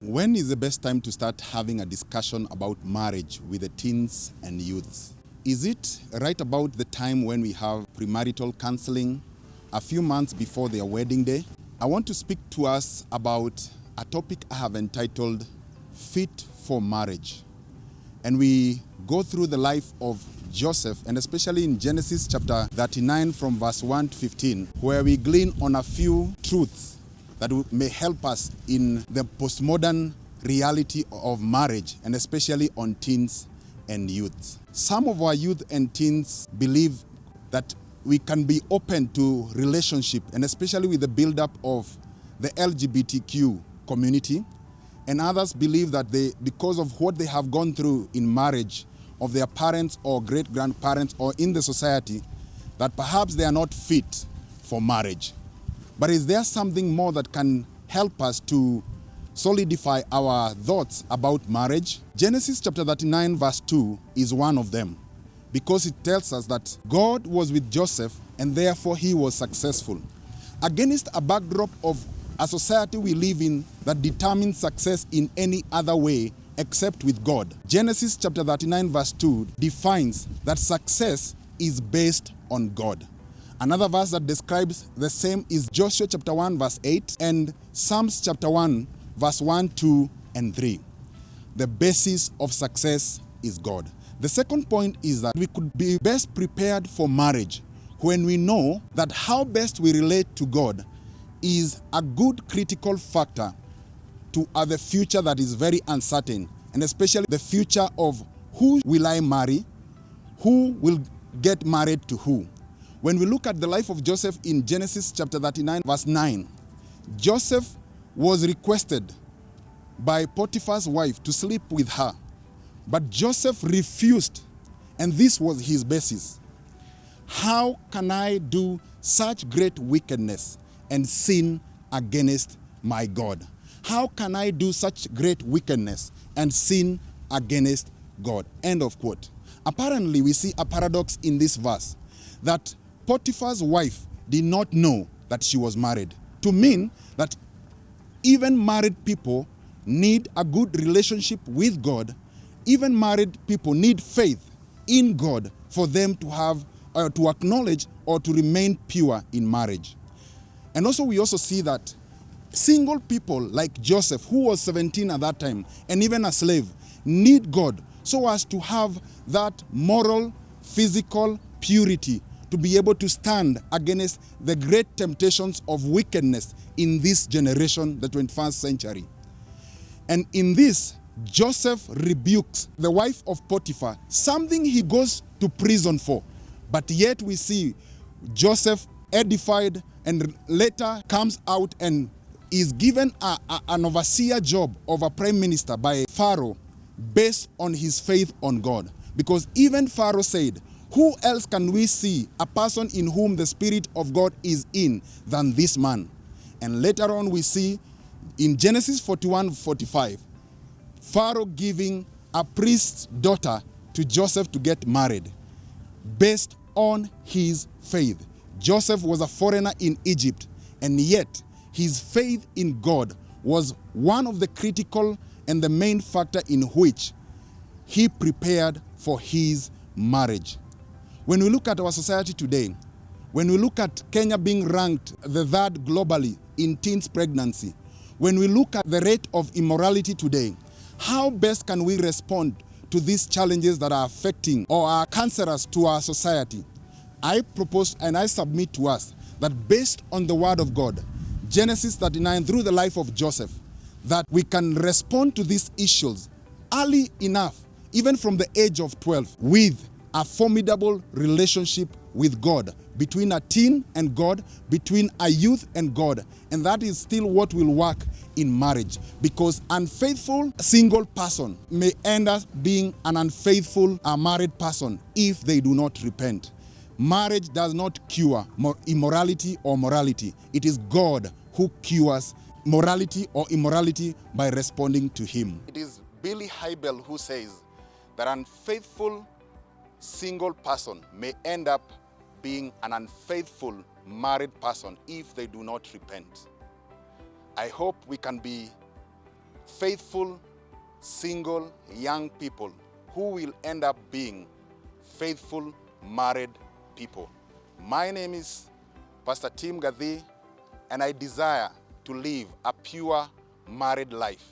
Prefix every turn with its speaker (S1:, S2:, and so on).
S1: When is the best time to start having a discussion about marriage with the teens and youths? Is it right about the time when we have premarital counseling, a few months before their wedding day? I want to speak to us about a topic I have entitled Fit for Marriage. And we go through the life of Joseph, and especially in Genesis chapter 39 from verse 1 to 15, where we glean on a few truths that may help us in the postmodern reality of marriage, and especially on teens and youth. Some of our youth and teens believe that we can be open to relationship, and especially with the build-up of the LGBTQ community. And others believe that because of what they have gone through in marriage, of their parents or great-grandparents or in the society, that perhaps they are not fit for marriage. But is there something more that can help us to solidify our thoughts about marriage? Genesis chapter 39 verse 2 is one of them, because it tells us that God was with Joseph and therefore he was successful. Against a backdrop of a society we live in that determines success in any other way except with God, Genesis chapter 39 verse 2 defines that success is based on God. Another verse that describes the same is Joshua chapter 1 verse 8 and Psalms chapter 1 verse 1, 2, and 3. The basis of success is God. The second point is that we could be best prepared for marriage when we know that how best we relate to God is a good critical factor to the future that is very uncertain, and especially the future of who will I marry, who will get married to who. When we look at the life of Joseph in Genesis chapter 39 verse 9, Joseph was requested by Potiphar's wife to sleep with her, but Joseph refused, and this was his basis. How can I do such great wickedness and sin against my God? How can I do such great wickedness and sin against God? End of quote. Apparently, we see a paradox in this verse, that Potiphar's wife did not know that she was married, to mean that even married people need a good relationship with God. Even married people need faith in God for them to have, to acknowledge or to remain pure in marriage. And also we also see that single people like Joseph, who was 17 at that time, and even a slave, need God so as to have that moral, physical purity to be able to stand against the great temptations of wickedness in this generation, the 21st century. And in this, Joseph rebukes the wife of Potiphar, something he goes to prison for. But yet we see Joseph edified and later comes out and is given an overseer job of a prime minister by Pharaoh based on his faith on God. Because even Pharaoh said, who else can we see a person in whom the Spirit of God is in than this man? And later on we see in Genesis 41-45, Pharaoh giving a priest's daughter to Joseph to get married based on his faith. Joseph was a foreigner in Egypt, and yet his faith in God was one of the critical and the main factor in which he prepared for his marriage. When we look at our society today, when we look at Kenya being ranked the third globally in teens pregnancy, when we look at the rate of immorality today, how best can we respond to these challenges that are affecting or are cancerous to our society? I propose and I submit to us that based on the word of God, Genesis 39 through the life of Joseph, that we can respond to these issues early enough, even from the age of 12, with a formidable relationship with God, between a teen and God, between a youth and God. And that is still what will work in marriage, because unfaithful single person may end up being an unfaithful married person if they do not repent. Marriage does not cure immorality or morality. It is God who cures morality or immorality by responding to him. It is Billy Hybel who says that unfaithful single person may end up being an unfaithful married person if they do not repent. I hope we can be faithful, single, young people who will end up being faithful, married people. My name is Pastor Tim Gathii, and I desire to live a pure married life.